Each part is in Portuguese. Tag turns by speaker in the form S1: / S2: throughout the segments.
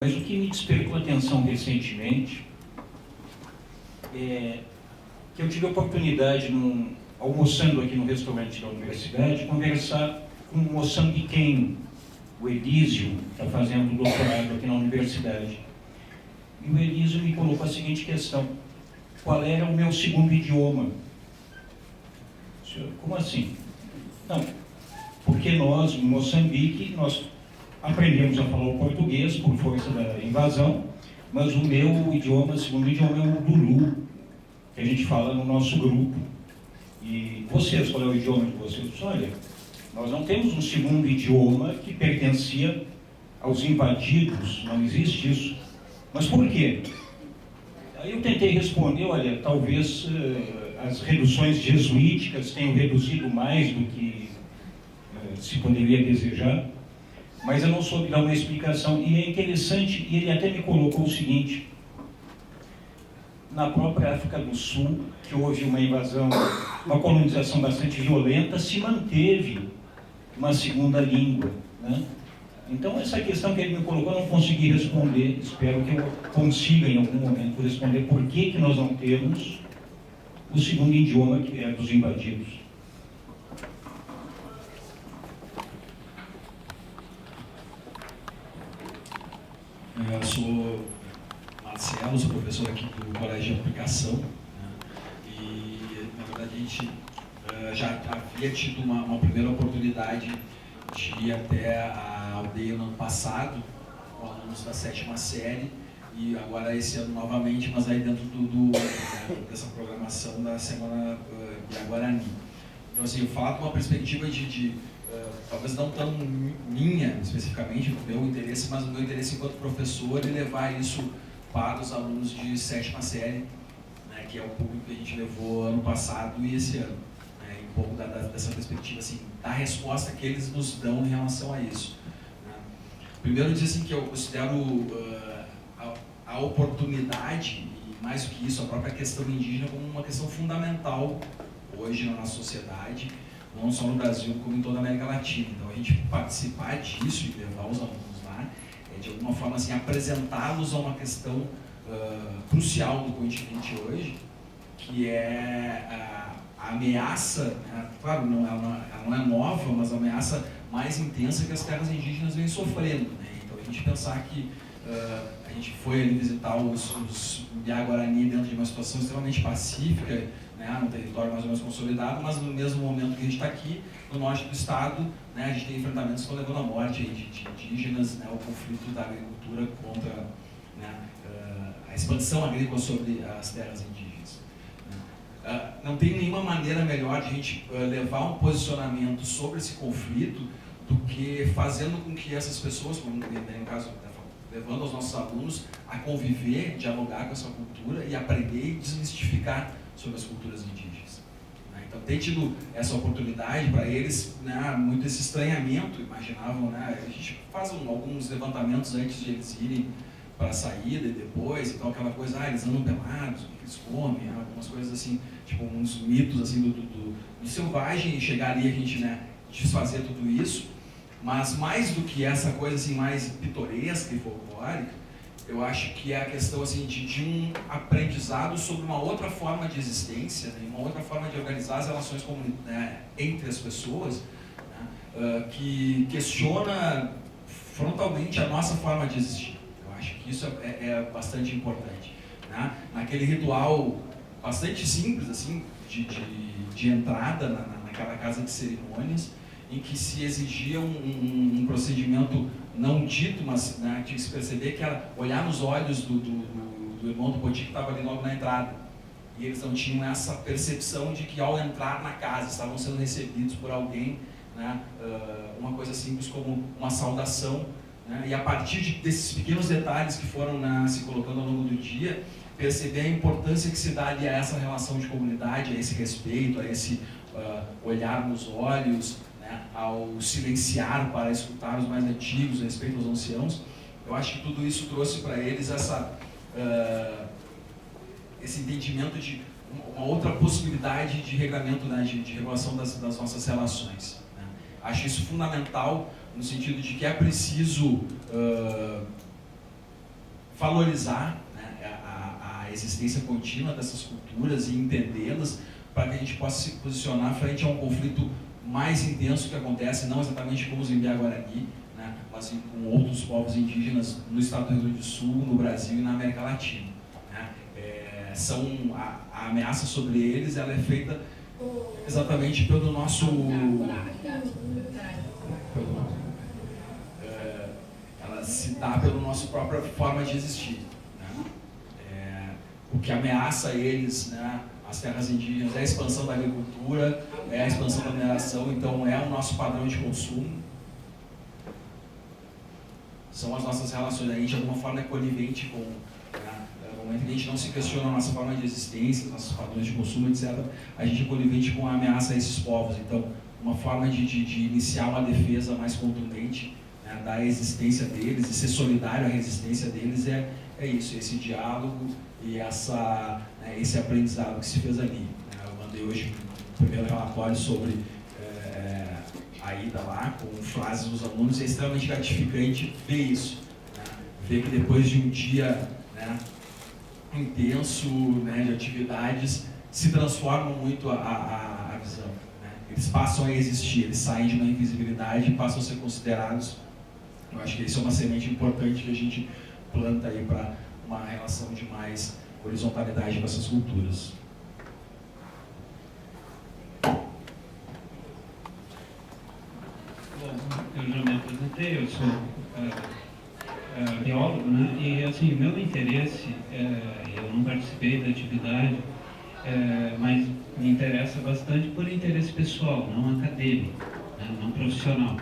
S1: Mas o que me despertou a atenção recentemente é que eu tive a oportunidade, almoçando aqui no restaurante da universidade, conversar com um moçambiquenho, o Elísio, que está fazendo doutorado aqui na universidade. E o Elísio me colocou a seguinte questão: qual era o meu segundo idioma? Como assim? Não, porque nós, em Moçambique, nós aprendemos a falar o português por força da invasão, mas o meu idioma, segundo idioma, é o Dulu, que a gente fala no nosso grupo. E vocês, qual é o idioma de vocês? Olha, nós não temos um segundo idioma que pertencia aos invadidos, não existe isso. Mas por quê? Aí eu tentei responder, olha, talvez as reduções jesuíticas tenham reduzido mais do que se poderia desejar, mas eu não soube dar uma explicação. E é interessante, e ele até me colocou o seguinte: na própria África do Sul, que houve uma invasão, uma colonização bastante violenta, se manteve uma segunda língua, né? Então, essa questão que ele me colocou, eu não consegui responder. Espero que eu consiga, em algum momento, responder por que nós não temos o segundo idioma, que é dos invadidos.
S2: Eu sou Marcelo, sou professor aqui do Colégio de Aplicação, né? E, na verdade, a gente já havia tido uma primeira oportunidade de ir até a aldeia no ano passado, com alunos da 7ª série, e agora esse ano novamente, mas aí dentro dessa programação da Semana Biaguarani. Então, assim, eu falo com uma perspectiva talvez não tão minha, especificamente, do meu interesse, mas do meu interesse enquanto professor, de levar isso para os alunos de 7ª série, né, que é o público que a gente levou ano passado e esse ano. Né, um pouco dessa perspectiva, assim, da resposta que eles nos dão em relação a isso. Né. Primeiro, dizer assim, que eu considero a oportunidade, e mais do que isso, a própria questão indígena, como uma questão fundamental hoje na nossa sociedade, não só no Brasil, como em toda a América Latina. Então, a gente participar disso e levar os alunos lá, é de alguma forma assim, apresentá-los a uma questão crucial do continente hoje, que é a ameaça, né? Claro, ela não é nova, mas a ameaça mais intensa que as terras indígenas vêm sofrendo. Né? Então, a gente pensar que a gente foi ali visitar os Biaguarani dentro de uma situação extremamente pacífica, né, num território mais ou menos consolidado, mas no mesmo momento que a gente está aqui, no norte do estado, né, a gente tem enfrentamentos que estão levando à morte aí de indígenas, né, o conflito da agricultura contra, né, a expansão agrícola sobre as terras indígenas. Né. Não tem nenhuma maneira melhor de a gente levar um posicionamento sobre esse conflito do que fazendo com que essas pessoas, como no caso, levando os nossos alunos a conviver, dialogar com essa cultura e aprender e desmistificar sobre as culturas indígenas. Né? Então, ter tido essa oportunidade para eles, né, muito esse estranhamento, imaginavam, né, a gente faz alguns levantamentos antes de eles irem para a saída e depois, então aquela coisa, eles andam pelados, o que eles comem, né, algumas coisas assim, tipo uns mitos assim, do selvagem, e chegar ali a gente, né, desfazer tudo isso. Mas mais do que essa coisa assim, mais pitoresca e folclórica, eu acho que é a questão assim, de um aprendizado sobre uma outra forma de existência, né, uma outra forma de organizar as relações entre as pessoas, né, que questiona frontalmente a nossa forma de existir. Eu acho que isso é bastante importante. Né? Naquele ritual bastante simples assim, de entrada naquela casa de cerimônias, em que se exigia um procedimento não dito, mas, né, tinha que se perceber que era olhar nos olhos do irmão do Poti, que estava ali logo na entrada. E eles não tinham essa percepção de que ao entrar na casa estavam sendo recebidos por alguém, né, uma coisa simples como uma saudação. Né, e a partir desses pequenos detalhes que foram, né, se colocando ao longo do dia, perceber a importância que se dá ali a essa relação de comunidade, a esse respeito, a esse olhar nos olhos, ao silenciar para escutar os mais antigos, respeito aos anciãos. Eu acho que tudo isso trouxe para eles esse entendimento de uma outra possibilidade de regramento, né, de regulação das nossas relações. Né. Acho isso fundamental no sentido de que é preciso valorizar, né, a existência contínua dessas culturas e entendê-las, para que a gente possa se posicionar frente a um conflito mais intenso que acontece, não exatamente com os Imbiá-Guarani, né, mas com outros povos indígenas no estado do Rio Grande do Sul, no Brasil e na América Latina. Né. A ameaça sobre eles, ela é feita exatamente pelo nosso... ela se dá pela nossa própria forma de existir. Né. O que ameaça eles, né, as terras indígenas, é a expansão da agricultura, é a expansão da mineração, então é o nosso padrão de consumo. São as nossas relações, a gente de alguma forma é conivente com, né, no momento que a gente não se questiona a nossa forma de existência, os nossos padrões de consumo, etc., a gente é conivente com a ameaça a esses povos. Então, uma forma de iniciar uma defesa mais contundente, né, da existência deles e ser solidário à resistência deles é isso, esse diálogo e esse aprendizado que se fez ali. Eu mandei hoje um primeiro relatório sobre a ida lá, com frases dos alunos, e é extremamente gratificante ver isso. Né? Ver que depois de um dia, né, intenso, né, de atividades, se transforma muito a visão. Né? Eles passam a existir, eles saem de uma invisibilidade e passam a ser considerados. Eu acho que isso é uma semente importante que a gente planta aí para uma relação de mais horizontalidade com essas culturas.
S3: Bom, eu já me apresentei, eu sou biólogo, né? E assim, meu interesse, eu não participei da atividade, mas me interessa bastante por interesse pessoal, não acadêmico, né? Não profissional.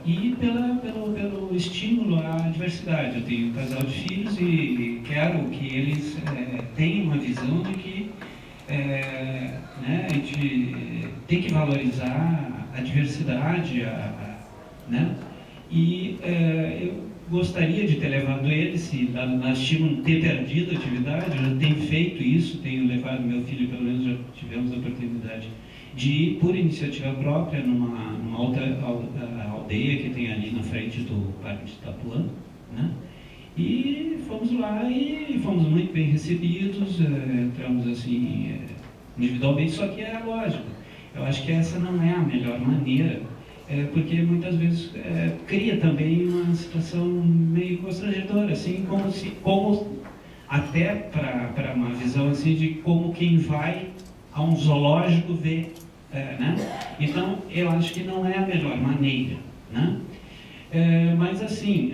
S3: E pelo estímulo à diversidade. Eu tenho um casal de filhos e quero que eles tenham uma visão de que né, a gente tem que valorizar a diversidade, né? E eu gostaria de ter levado eles, se nós tínhamos ter perdido a atividade, eu já tenho feito isso, tenho levado meu filho, pelo menos já tivemos a oportunidade de ir por iniciativa própria numa outra aldeia que tem ali na frente do Parque de Itapuã, né? E fomos lá e fomos muito bem recebidos, entramos assim individualmente, só que é lógico, eu acho que essa não é a melhor maneira, porque muitas vezes cria também uma situação meio constrangedora, assim, como até para uma visão assim de como quem vai a um zoológico vê, né? Então eu acho que não é a melhor maneira, né? Mas assim,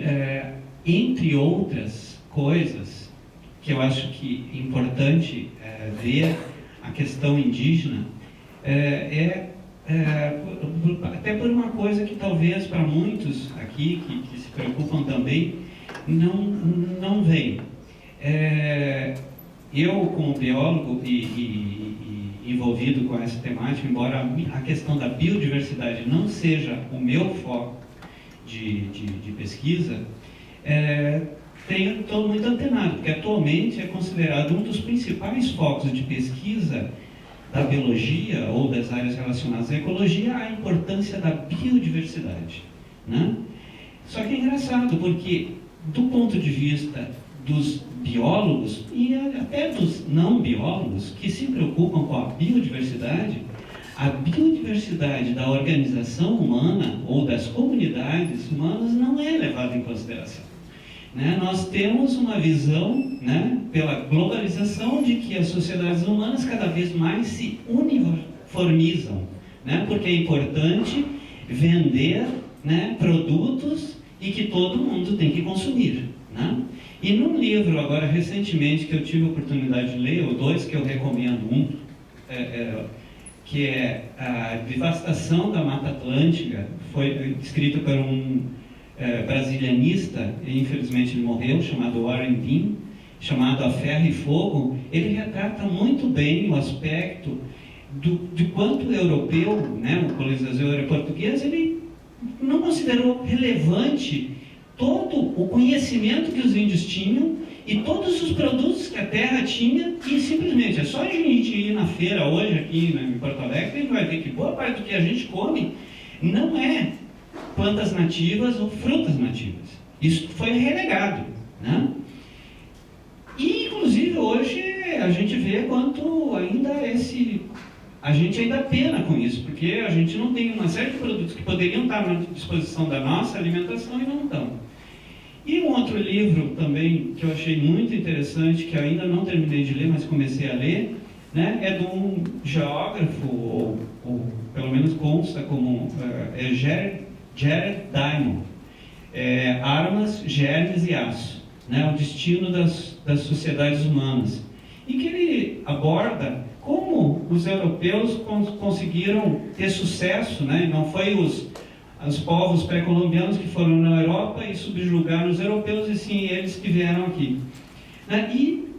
S3: entre outras coisas que eu acho que é importante ver a questão indígena, até por uma coisa que talvez para muitos aqui que se preocupam também não vem. Eu, como biólogo e envolvido com essa temática, embora a questão da biodiversidade não seja o meu foco de pesquisa, estou muito antenado, porque atualmente é considerado um dos principais focos de pesquisa da biologia ou das áreas relacionadas à ecologia a importância da biodiversidade, né? Só que é engraçado, porque do ponto de vista dos biólogos e até dos não biólogos que se preocupam com a biodiversidade da organização humana ou das comunidades humanas não é levada em consideração. Né? Nós temos uma visão, né, pela globalização, de que as sociedades humanas cada vez mais se uniformizam, né, porque é importante vender, né, produtos e que todo mundo tem que consumir. Né? E num livro, agora recentemente, que eu tive a oportunidade de ler, ou dois que eu recomendo, que é A Devastação da Mata Atlântica, foi escrito por um brasilianista, e infelizmente ele morreu, chamado Warren Bean, chamado A Ferro e Fogo. Ele retrata muito bem o aspecto de quanto o europeu, né, o colonizador português, ele não considerou relevante todo o conhecimento que os índios tinham e todos os produtos que a terra tinha, e simplesmente é só a gente ir na feira hoje aqui, né, em Porto Alegre, a gente vai ver que boa parte do que a gente come não é plantas nativas ou frutas nativas. Isso foi relegado, né? E, inclusive, hoje a gente vê quanto ainda a gente ainda pena com isso, porque a gente não tem uma série de produtos que poderiam estar à disposição da nossa alimentação e não estão. E um outro livro também que eu achei muito interessante, que eu ainda não terminei de ler, mas comecei a ler, né, é de um geógrafo, ou pelo menos consta como Jared Diamond, Armas, Germes e Aço, né, o destino das sociedades humanas, e que ele aborda como os europeus conseguiram ter sucesso, né, não foi os povos pré-colombianos que foram na Europa e subjugaram os europeus, e sim eles que vieram aqui, né, e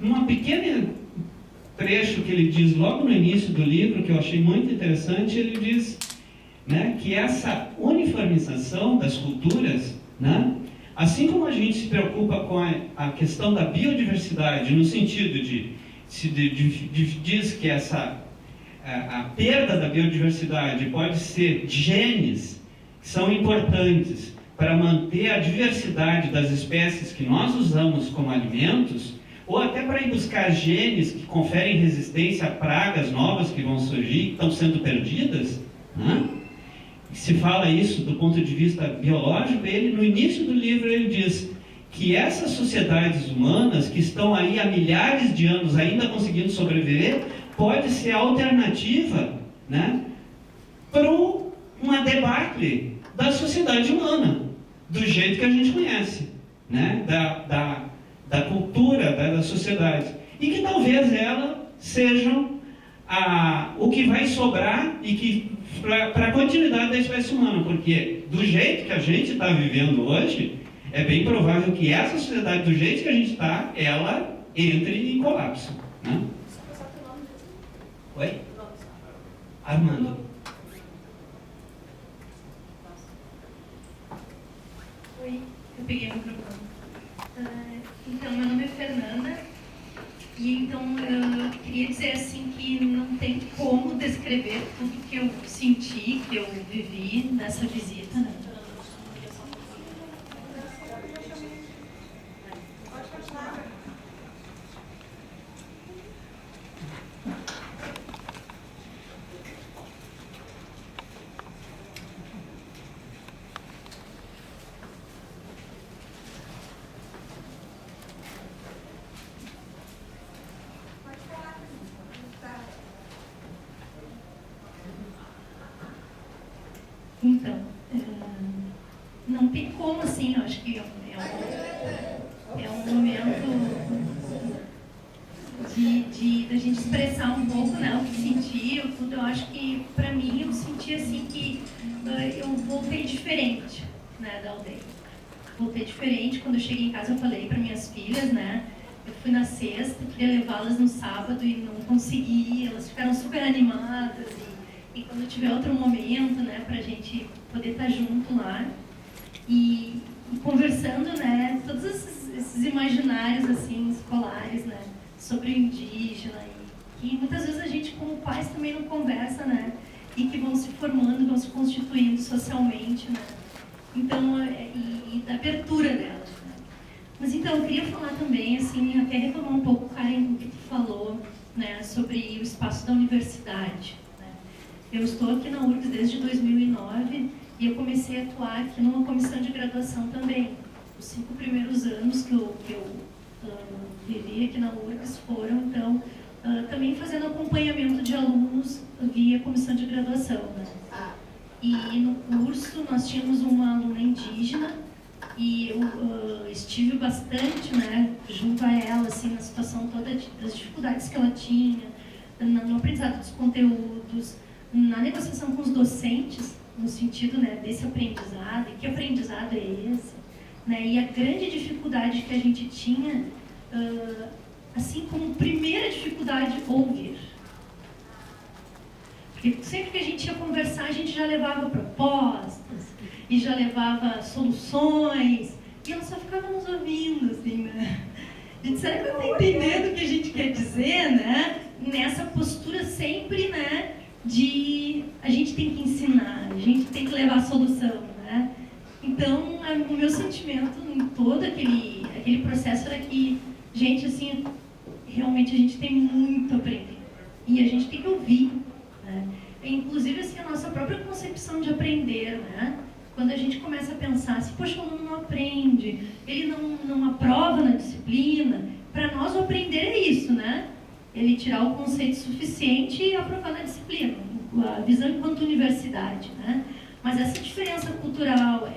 S3: numa pequena trecho que ele diz logo no início do livro, que eu achei muito interessante, ele diz, né, que essa uniformização das culturas, né, assim como a gente se preocupa com a questão da biodiversidade, no sentido diz que a perda da biodiversidade pode ser genes que são importantes para manter a diversidade das espécies que nós usamos como alimentos, ou até para ir buscar genes que conferem resistência a pragas novas que vão surgir, que estão sendo perdidas, né? Se fala isso do ponto de vista biológico, ele, no início do livro, ele diz que essas sociedades humanas, que estão aí há milhares de anos ainda conseguindo sobreviver, pode ser a alternativa, né, para uma debacle da sociedade humana, do jeito que a gente conhece, né, da cultura, da sociedade, e que talvez elas sejam o que vai sobrar e que para a continuidade da espécie humana, porque do jeito que a gente está vivendo hoje, é bem provável que essa sociedade, do jeito que a gente está, ela entre em colapso, né? Oi? Armando.
S4: Oi, eu peguei o microfone. Então, meu nome é Fernanda, e então eu queria dizer assim que não tem como descrever tudo que eu senti, que eu vivi nessa visita, né? Então, não tem como, assim, eu acho que é um momento da gente expressar um pouco, né, o que sentiu, tudo. Eu acho que, para mim, eu senti, assim, que eu voltei diferente, né, da aldeia. Voltei diferente. Quando eu cheguei em casa, eu falei para minhas filhas, né, eu fui na sexta, queria levá-las no sábado e não consegui, elas ficaram super animadas, e quando tiver outro momento, né, para a gente poder estar junto lá e conversando, né, todos esses imaginários assim escolares, né, sobre o indígena, e que muitas vezes a gente como pais também não conversa, né, e que vão se formando, vão se constituindo socialmente, né, então, e da abertura delas, né. Mas então, eu queria falar também, assim, até retomar um pouco, Karen, o que tu falou, né, sobre o espaço da universidade. Eu estou aqui na URGS desde 2009 e eu comecei a atuar aqui numa comissão de graduação também. Os 5 primeiros anos que eu vivi aqui na URGS foram, então, também fazendo acompanhamento de alunos via comissão de graduação, né? E no curso nós tínhamos uma aluna indígena e eu estive bastante, né, junto a ela, assim, na situação toda das dificuldades que ela tinha, no aprendizado dos conteúdos, na negociação com os docentes, no sentido, né, desse aprendizado, e que aprendizado é esse, né, e a grande dificuldade que a gente tinha, assim como primeira dificuldade, ouvir. Porque sempre que a gente ia conversar, a gente já levava propostas, e já levava soluções, e ela só ficava nos ouvindo, assim, né. Gente, será que eu estou entendendo o que a gente quer dizer, né? Nessa postura sempre, né, de a gente tem que ensinar, a gente tem que levar a solução, né? Então, o meu sentimento em todo aquele processo era que, gente, assim, realmente a gente tem muito a aprender. E a gente tem que ouvir, né? Inclusive, assim, a nossa própria concepção de aprender, né? Quando a gente começa a pensar assim, poxa, o aluno não aprende, ele não aprova na disciplina. Para nós, o aprender é isso, né? Ele tirar o conceito suficiente e aprovar na disciplina. A visão enquanto universidade, né? Mas essa diferença cultural,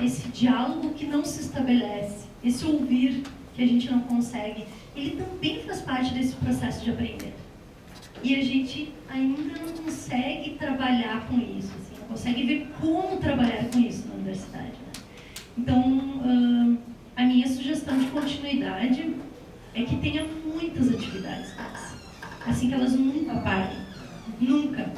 S4: esse diálogo que não se estabelece, esse ouvir que a gente não consegue, ele também faz parte desse processo de aprender. E a gente ainda não consegue trabalhar com isso, assim, não consegue ver como trabalhar com isso na universidade, né? Então, a minha sugestão de continuidade é que tenha muitas atividades, assim, que elas nunca parem, nunca.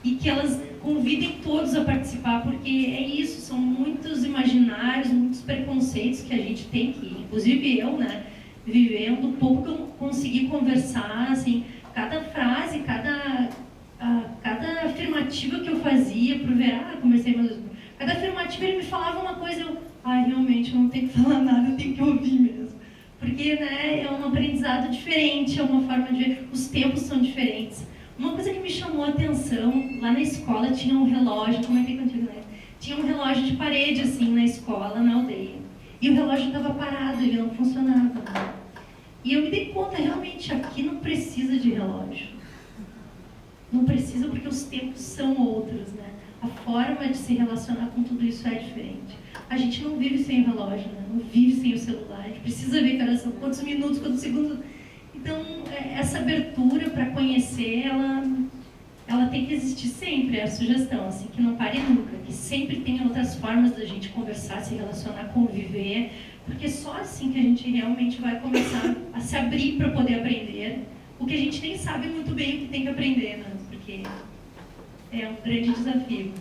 S4: E que elas convidem todos a participar, porque é isso, são muitos imaginários, muitos preconceitos que a gente tem que, inclusive eu, né, vivendo, pouco que eu consegui conversar, assim, cada frase, cada afirmativa que eu fazia pro Verá, conversei mais, cada afirmativa ele me falava uma coisa, eu, realmente, eu não tenho que falar nada, eu tenho que ouvir mesmo. Porque, né, é um aprendizado diferente, é uma forma de ver, os tempos são diferentes. Uma coisa que me chamou a atenção, lá na escola tinha um relógio, comentei contigo, né? Tinha um relógio de parede, assim, na escola, na aldeia. E o relógio estava parado, ele não funcionava. Né? E eu me dei conta, realmente, aqui não precisa de relógio. Não precisa porque os tempos são outros, né? A forma de se relacionar com tudo isso é diferente. A gente não vive sem o relógio, né? Não vive sem o celular. A gente precisa ver, cara, são quantos minutos, quantos segundos. Então, essa abertura para conhecer, ela tem que existir sempre, é a sugestão, assim, que não pare nunca, que sempre tenha outras formas da gente conversar, se relacionar, conviver, porque só assim que a gente realmente vai começar a se abrir para poder aprender, o que a gente nem sabe muito bem o que tem que aprender, né? Porque é um grande desafio.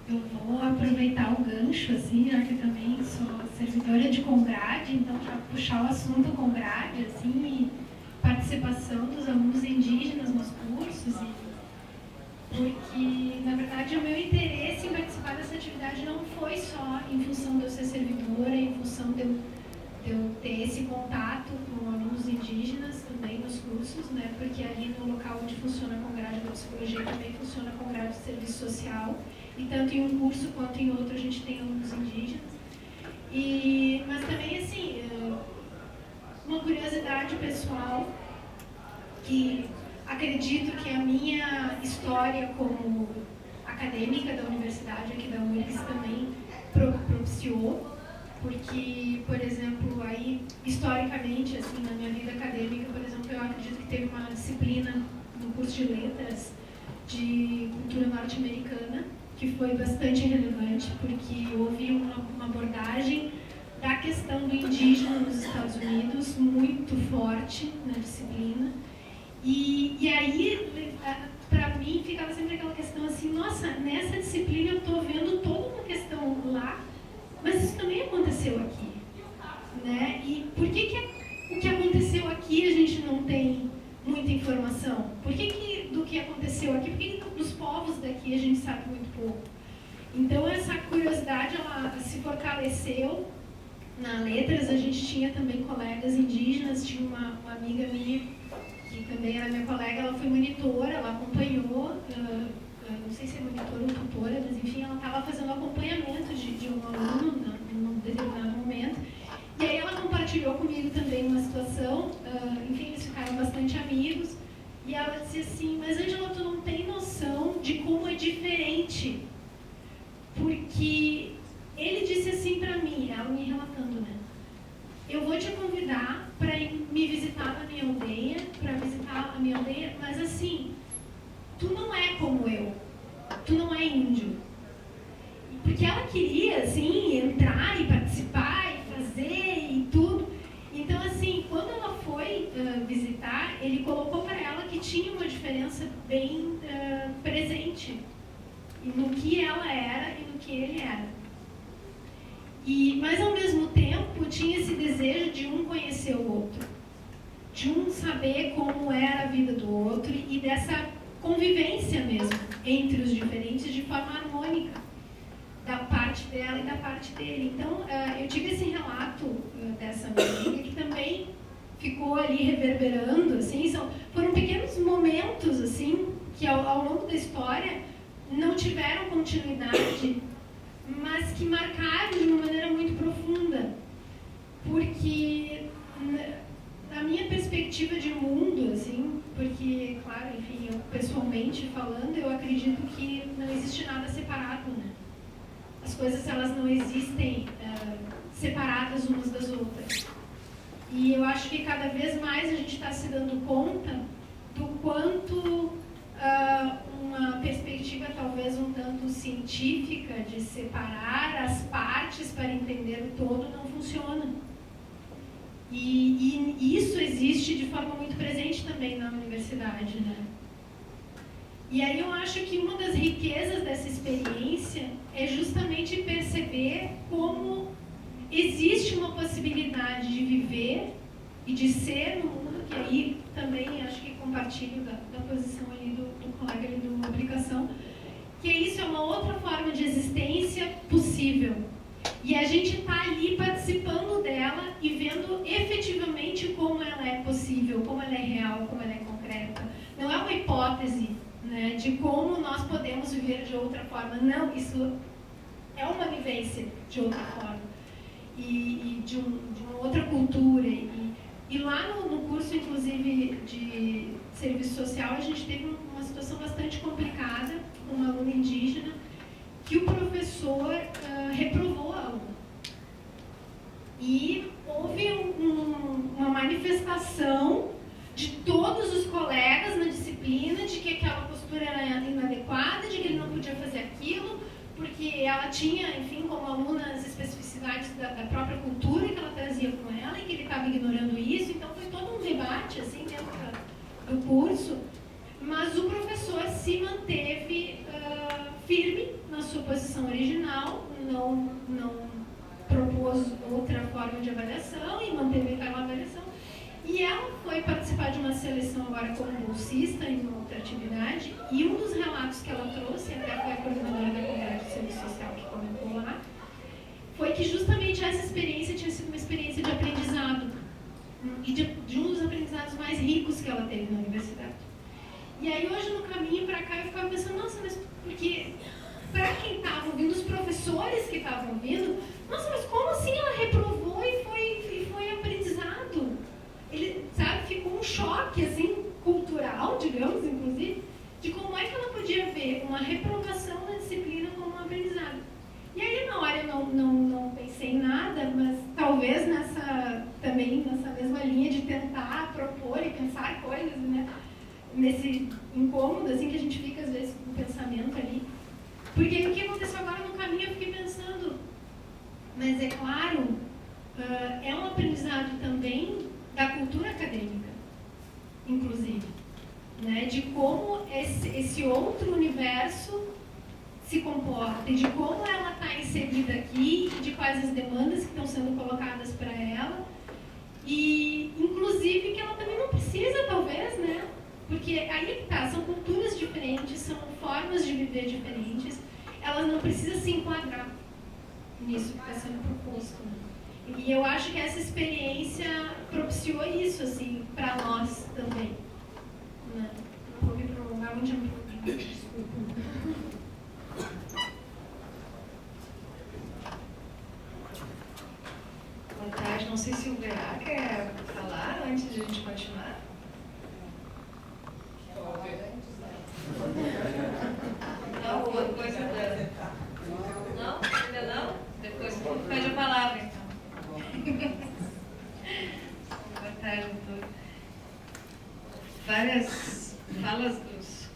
S4: Eu vou aproveitar o gancho, assim, já que eu também sou servidora de Congrade, então já puxar o assunto Congrade, assim, e participação dos alunos indígenas nos cursos, porque, na verdade, o meu interesse em participar dessa atividade não foi só em função de eu ser servidora, em função de eu ter esse contato com alunos indígenas também nos cursos, né, porque ali no local onde funciona a Congrade da Psicologia também funciona a Congrade de Serviço Social, e tanto em um curso quanto em outro a gente tem alunos indígenas. Mas também, assim, uma curiosidade pessoal, que acredito que a minha história como acadêmica da universidade aqui da URGS também propiciou, porque, por exemplo, aí, historicamente, assim, na minha vida acadêmica, por exemplo, eu acredito que teve uma disciplina no curso de letras de cultura norte-americana, que foi bastante relevante, porque houve uma abordagem da questão do indígena nos Estados Unidos muito forte na disciplina. E aí, para mim, ficava sempre aquela questão assim, nossa, nessa disciplina eu estou vendo toda uma questão lá, mas isso também aconteceu aqui, né? E por que o que aconteceu aqui a gente não tem muita informação? Por que do que aconteceu aqui, por que dos povos daqui a gente sabe muito pouco? Então, essa curiosidade, ela se fortaleceu na Letras. A gente tinha também colegas indígenas, tinha uma amiga minha, que também era minha colega, ela foi monitora, ela acompanhou, não sei se é monitora ou tutora, mas enfim, ela estava fazendo acompanhamento de um aluno num determinado momento. E aí ela compartilhou comigo também uma situação, enfim, eles ficaram bastante amigos, e ela disse assim, mas Ângela, tu não tem noção de como é diferente, porque ele disse assim para mim, ela me relatando, né? Eu vou te convidar para me visitar na minha aldeia, mas assim, tu não é como eu, tu não é índio. Porque ela queria, assim, entrar e participar e fazer e tudo. Então, assim, quando ela foi visitar, ele colocou para ela que tinha uma diferença bem presente no que ela era e no que ele era. Mas, ao mesmo tempo, tinha esse desejo de um conhecer o outro.
S5: de um saber como era a vida do outro e dessa convivência mesmo entre os diferentes de forma harmônica, da parte dela e da parte dele. Então, eu tive esse relato dessa minha amiga que também ficou ali reverberando, assim, foram pequenos momentos, assim, que ao longo da história não tiveram continuidade, mas que marcaram de uma maneira muito profunda, porque na minha perspectiva de mundo, assim, porque, claro, enfim, eu pessoalmente falando, eu acredito que não existe nada separado, né? As coisas, elas não existem separadas umas das outras. E eu acho que cada vez mais a gente está se dando conta do quanto uma perspectiva talvez um tanto científica de separar as partes para entender o todo não funciona. E isso existe de forma muito presente também na universidade, né? E aí eu acho que uma das riquezas dessa experiência é justamente perceber como existe uma possibilidade de viver e de ser no mundo, que aí também acho que compartilho da posição ali do colega ali do Aplicação, que isso é uma outra forma de existência possível. E a gente está ali participando dela e vendo efetivamente como ela é possível, como ela é real, como ela é concreta. Não é uma hipótese, né, de como nós podemos viver de outra forma. Não, isso é uma vivência de outra forma. E de uma outra cultura. E lá no curso, inclusive, de serviço social, a gente teve uma situação bastante complicada com uma aluna indígena, que o professor reprovou a aluna. E houve uma manifestação de todos os colegas na disciplina de que aquela postura era inadequada, de que ele não podia fazer aquilo, porque ela tinha, enfim, como aluna as especificidades da própria cultura que ela trazia com ela e que ele estava ignorando isso. Então foi todo um debate assim dentro do curso, mas o professor se manteve firme na sua posição original, não propôs outra forma de avaliação e manteve aquela avaliação. E ela foi participar de uma seleção agora como bolsista em uma outra atividade, e um dos relatos que ela trouxe, até foi a coordenadora da comunidade de serviço social que comentou lá, foi que justamente essa experiência tinha sido uma experiência de aprendizado, e de um dos aprendizados mais ricos que ela teve na universidade. E aí hoje no caminho para cá eu ficava pensando, nossa, mas porque para quem estava ouvindo, os professores que estavam ouvindo, nossa, mas como assim ela reprovou e foi aprendizado? Ele, sabe, ficou um choque, assim, cultural, digamos, inclusive, de como é que ela podia ver uma reprovação na disciplina como um aprendizado. E aí, na hora, eu não pensei em nada, mas talvez também nessa mesma linha de tentar propor e pensar coisas, né, nesse incômodo, assim, que a gente fica, às vezes, com o pensamento ali. Porque o que aconteceu agora no caminho, eu fiquei pensando, mas é claro, é um aprendizado também da cultura acadêmica, inclusive, né? De como esse outro universo se comporta e de como ela está inserida aqui, de quais as demandas que estão sendo colocadas para ela e, inclusive, que ela também não precisa, talvez, né? Porque aí que tá, são culturas diferentes, são formas de viver diferentes, elas não precisam se enquadrar nisso que está sendo proposto, né? E eu acho que essa experiência propiciou isso, assim, para nós também. Né? Não vou me prolongar, onde eu me prolongar, desculpa.
S6: Boa tarde, não sei se o Verá quer falar antes de a gente continuar. Não, alguma coisa da... Não? Ainda não? Depois pede a palavra, então. Boa tarde, doutor. Várias falas dos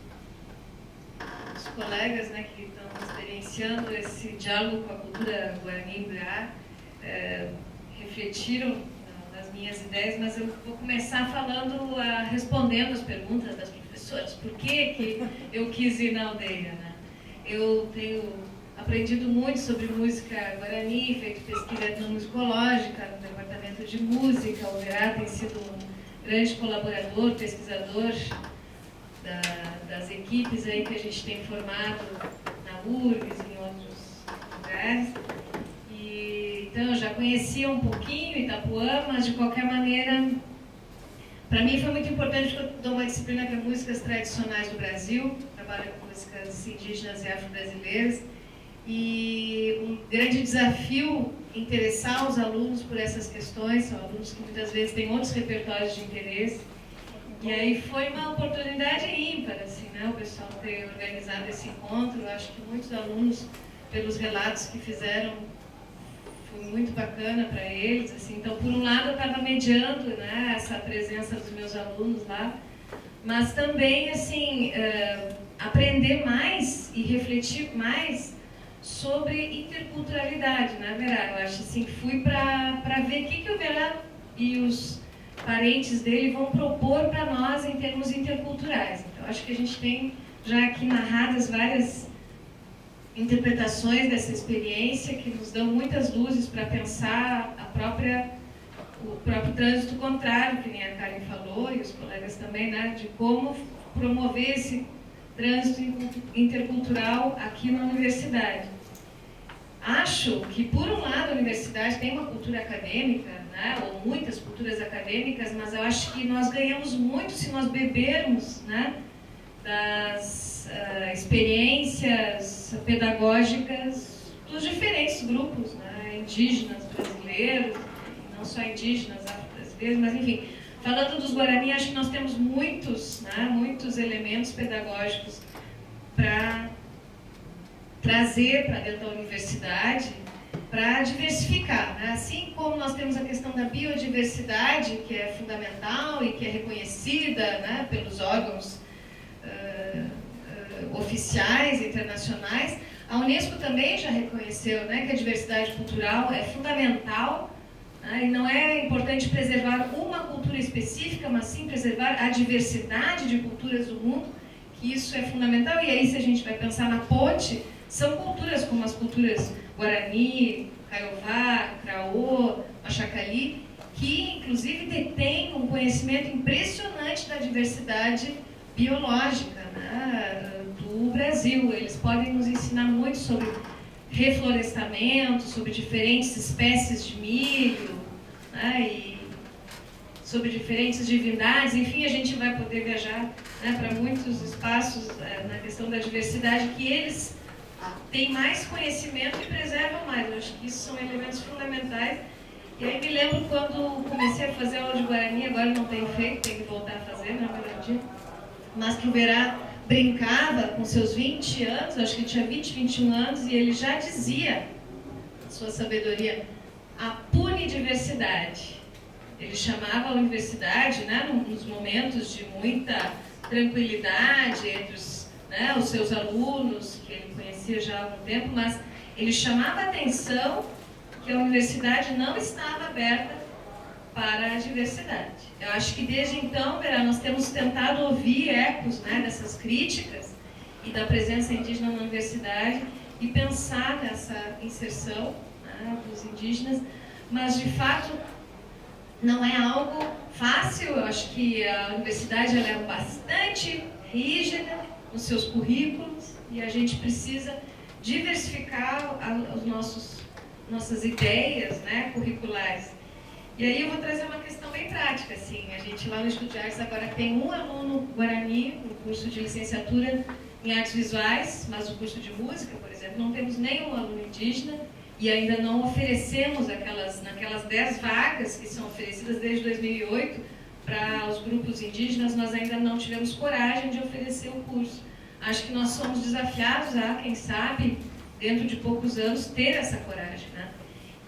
S6: colegas, né, que estão experienciando esse diálogo com a cultura Guarani-Imbirá refletiram nas minhas ideias, mas eu vou começar respondendo as perguntas das professoras. Por que eu quis ir na aldeia, né? Eu tenho aprendido muito sobre música guarani, feito pesquisa etnomusicológica no departamento de música. O Verá tem sido grande colaborador, pesquisador das equipes aí que a gente tem formado na URGS e em outros lugares. Então, eu já conhecia um pouquinho Itapuã, mas de qualquer maneira, para mim foi muito importante, porque eu dou uma disciplina que é Músicas Tradicionais do Brasil, trabalho com músicas indígenas e afro-brasileiras, e um grande desafio interessar os alunos por essas questões, são alunos que muitas vezes têm outros repertórios de interesse, e aí foi uma oportunidade ímpar, assim, né, o pessoal ter organizado esse encontro. Eu acho que muitos alunos, pelos relatos que fizeram, foi muito bacana para eles, assim. Então, por um lado, eu estava mediando, né, essa presença dos meus alunos lá, mas também, assim, aprender mais e refletir mais sobre interculturalidade, né, Verá? Eu acho assim, fui para ver o que o Verá e os parentes dele vão propor para nós em termos interculturais. Então, acho que a gente tem já aqui narradas várias interpretações dessa experiência que nos dão muitas luzes para pensar o próprio trânsito contrário, que nem a Karen falou, e os colegas também, né, de como promover esse trânsito intercultural aqui na universidade. Acho que, por um lado, a universidade tem uma cultura acadêmica, né, ou muitas culturas acadêmicas, mas eu acho que nós ganhamos muito se nós bebermos, né, das experiências pedagógicas dos diferentes grupos, né, indígenas brasileiros, não só indígenas, afro-brasileiros, mas enfim, falando dos Guarani, acho que nós temos muitos, né, muitos elementos pedagógicos para trazer para dentro da universidade, para diversificar, né? Assim como nós temos a questão da biodiversidade, que é fundamental e que é reconhecida, né, pelos órgãos oficiais, internacionais, a Unesco também já reconheceu, né, que a diversidade cultural é fundamental, né, e não é importante preservar uma cultura específica, mas sim preservar a diversidade de culturas do mundo, que isso é fundamental. E aí, se a gente vai pensar na ponte, são culturas como as culturas Guarani, Kaiowá, Craô, Machacali, que inclusive detêm um conhecimento impressionante da diversidade biológica, né, do Brasil. Eles podem nos ensinar muito sobre reflorestamento, sobre diferentes espécies de milho, né, e sobre diferentes divindades. Enfim, a gente vai poder viajar, né, para muitos espaços na questão da diversidade que eles têm mais conhecimento e preservam mais. Eu acho que isso são elementos fundamentais. E aí me lembro quando comecei a fazer aula de Guarani, agora não tenho feito, tenho que voltar a fazer, na verdade, mas que o Verá brincava com seus 20 anos, acho que ele tinha 20, 21 anos, e ele já dizia, sua sabedoria, a punidiversidade. Ele chamava a universidade, né, nos momentos de muita tranquilidade entre os seus alunos, que ele conhecia já há algum tempo, mas ele chamava a atenção que a universidade não estava aberta para a diversidade. Eu acho que desde então, Verá, nós temos tentado ouvir ecos, né, dessas críticas e da presença indígena na universidade e pensar nessa inserção, né, dos indígenas, mas de fato não é algo fácil. Eu acho que a universidade ela é bastante rígida nos seus currículos e a gente precisa diversificar nossas ideias, né, curriculares. E aí eu vou trazer uma questão bem prática, assim. A gente lá no Instituto de Artes agora tem um aluno Guarani no curso de licenciatura em artes visuais, mas no curso de música, por exemplo, não temos nenhum aluno indígena e ainda não oferecemos naquelas 10 vagas que são oferecidas desde 2008 para os grupos indígenas, nós ainda não tivemos coragem de oferecer o curso. Acho que nós somos desafiados a, quem sabe, dentro de poucos anos, ter essa coragem, né?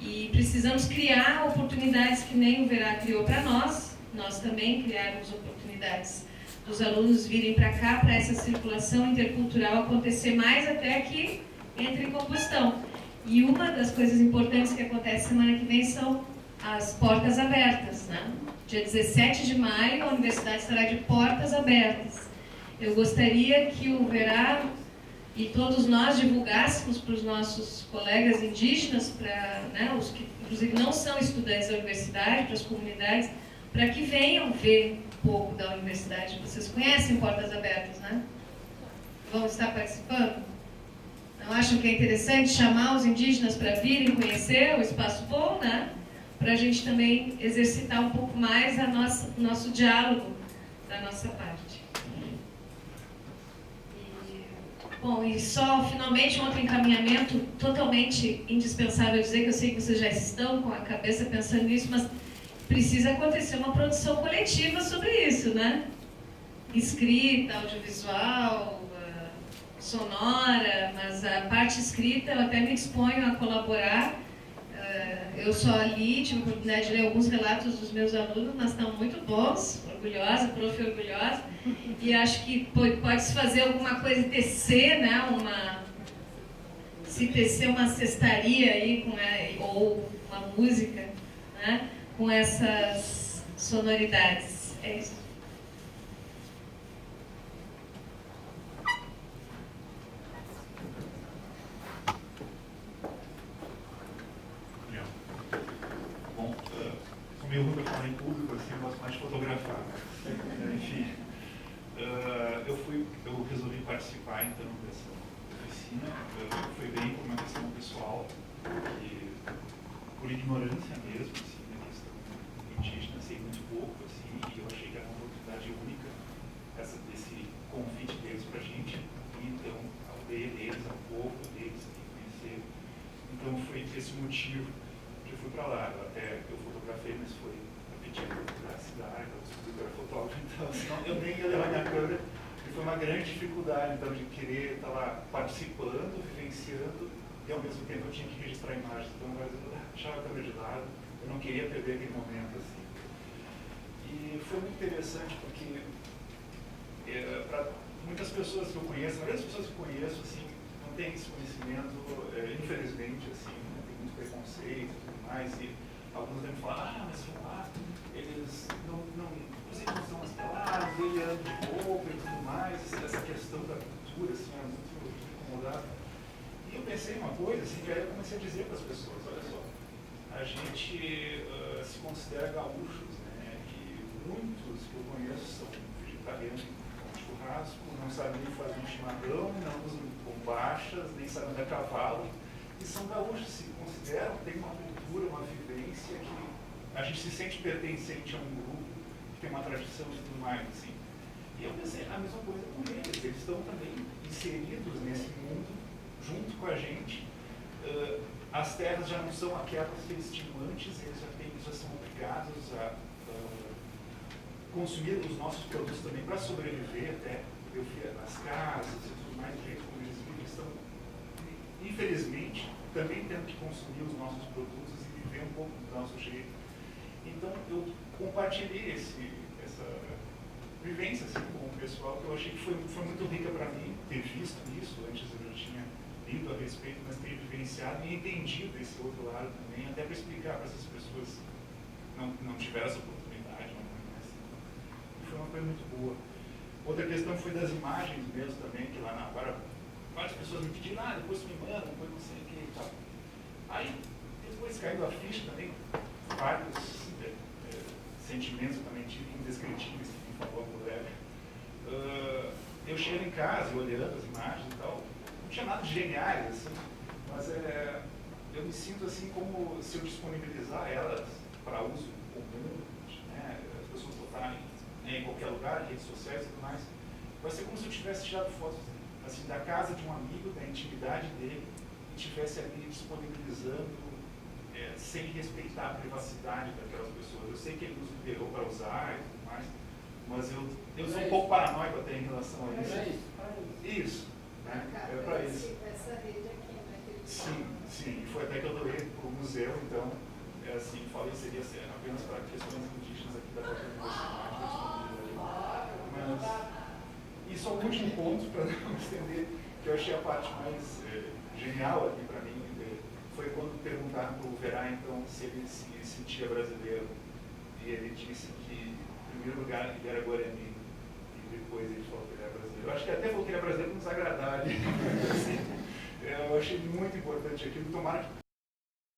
S6: E precisamos criar oportunidades que nem o Verá criou para nós também criarmos oportunidades dos alunos virem para cá, para essa circulação intercultural acontecer mais até que entre em combustão. E uma das coisas importantes que acontece semana que vem são as portas abertas, né? Dia 17 de maio, a universidade estará de portas abertas. Eu gostaria que o Verá e todos nós divulgássemos para os nossos colegas indígenas, para, né, os que inclusive não são estudantes da universidade, para as comunidades, para que venham ver um pouco da universidade. Vocês conhecem Portas Abertas, né? Vão estar participando? Não acham que é interessante chamar os indígenas para virem conhecer o Espaço Bom, né? Para a gente também exercitar um pouco mais o nosso diálogo da nossa parte. Bom, e só finalmente um outro encaminhamento totalmente indispensável dizer, que eu sei que vocês já estão com a cabeça pensando nisso, mas precisa acontecer uma produção coletiva sobre isso, né? Escrita, audiovisual, sonora, mas a parte escrita eu até me disponho a colaborar. Eu só li, tive a oportunidade de ler alguns relatos dos meus alunos, mas estão muito bons, orgulhosa, prof. Orgulhosa, e acho que pode-se fazer alguma coisa, tecer, né, se tecer uma cestaria aí, ou uma música, né, com essas sonoridades. É isso.
S7: Eu nunca falo em público, assim, eu gosto mais de fotografar. Enfim, eu resolvi participar, então, dessa oficina. Foi bem por uma questão pessoal, por ignorância mesmo, assim, na questão indígena, sei muito pouco, assim, e eu achei que era uma oportunidade única desse convite deles para a gente, e então, a aldeia deles, ao povo deles, conhecer. Então, foi esse motivo que eu fui para lá. Eu fotografei, mas foi a pedido da cidade, eu descobri que era fotógrafo, então senão eu nem ia levar minha câmera, e foi uma grande dificuldade, então, de querer estar lá participando, vivenciando, e ao mesmo tempo eu tinha que registrar imagens, então eu deixava a câmera de lado, eu não queria perder aquele momento, assim. E foi muito interessante, porque para muitas pessoas que eu conheço, a maioria das pessoas que eu conheço, assim, não tem esse conhecimento, infelizmente, assim, né, tem muito preconceito e tudo mais, e alguns devem falar, mas lá, eles não usam as palavras, ele anda de roupa e tudo mais, essa questão da cultura, assim, é muito incomodada. E eu pensei uma coisa, assim, que aí eu comecei a dizer para as pessoas, olha só, a gente se considera gaúchos, né, e muitos que eu conheço são vegetarianos, com churrasco, não sabem nem fazer um chimarrão, não usam bombachas, nem sabem andar a cavalo, e são gaúchos, se consideram, têm uma cultura, uma vivência que a gente se sente pertencente a um grupo, que tem uma tradição e tudo mais, assim. E eu pensei a mesma coisa com eles estão também inseridos nesse mundo, junto com a gente. As terras já não são aquelas que eles tinham antes, eles já são obrigados a consumir os nossos produtos também para sobreviver até, eu vi as casas e tudo mais, do jeito como eles vivem, eles estão, infelizmente, também tendo que consumir os nossos produtos e viver um pouco do nosso jeito. Então, eu compartilhei essa vivência assim, com o pessoal, que eu achei que foi muito rica para mim ter visto isso. Antes eu já tinha lido a respeito, mas ter vivenciado e entendido esse outro lado também, até para explicar para essas pessoas que não tiveram essa oportunidade. E foi uma coisa muito boa. Outra questão foi das imagens mesmo também, que lá na hora várias pessoas me pediram, depois me mandam, depois não sei o que e tal. Aí, depois caiu a ficha também, vários sentimentos eu também tive, indescritíveis, que falou a colega. Eu chego em casa, olhando as imagens e tal, não tinha nada de geniais, assim, mas eu me sinto assim como se eu disponibilizar elas para uso comum, né, as pessoas botarem em qualquer lugar, redes sociais e tudo mais, vai ser como se eu tivesse tirado fotos assim, da casa de um amigo, da intimidade dele, e estivesse ali disponibilizando sem respeitar a privacidade daquelas pessoas. Eu sei que ele nos liberou para usar e tudo mais, mas eu sou um pouco paranoico até em relação a isso. Isso, né? É para isso.
S8: Essa rede aqui, né?
S7: Sim. Foi até que eu doei para o museu, então, assim, falei que seria apenas para questões indígenas aqui da própria universidade. E só o último ponto, para não estender, que eu achei a parte mais genial aqui para mim, foi quando perguntaram para o Verá, então, se ele se sentia brasileiro. E ele disse que, em primeiro lugar, ele era guarani, e depois ele falou que ele era brasileiro. Eu acho que até falou que ele era brasileiro para nos agradar ali. Assim, eu achei muito importante aquilo. Tomara que